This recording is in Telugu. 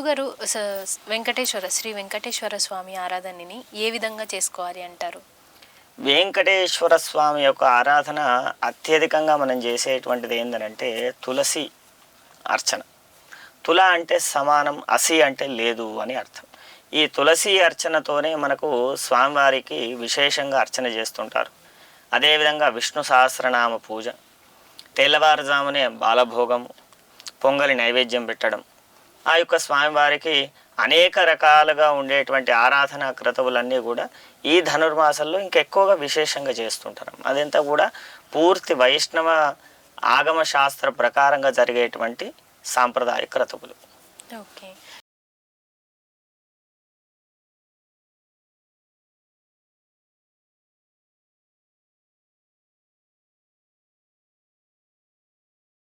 గురుగారు వెంకటేశ్వర శ్రీ వెంకటేశ్వర స్వామి ఆరాధనని ఏ విధంగా చేసుకోవాలి అంటారు? వెంకటేశ్వర స్వామి యొక్క ఆరాధన అత్యధికంగా మనం చేసేటువంటిది ఏంటంటే తులసి అర్చన. తుల అంటే సమానం, అసి అంటే లేదు అని అర్థం. ఈ తులసి అర్చనతోనే మనకు స్వామివారికి విశేషంగా అర్చన చేస్తుంటారు. అదేవిధంగా విష్ణు సహస్రనామ పూజ, తెల్లవారుజామునే బాలభోగము, పొంగలి నైవేద్యం పెట్టడం, ఆ యొక్క స్వామివారికి అనేక రకాలుగా ఉండేటువంటి ఆరాధన క్రతువులన్నీ కూడా ఈ ధనుర్మాసంలో ఇంకెక్కువగా విశేషంగా చేస్తుంటారు. అదంతా కూడా పూర్తి వైష్ణవ ఆగమ శాస్త్ర ప్రకారంగా జరిగేటువంటి సాంప్రదాయ క్రతువులు. ఓకే.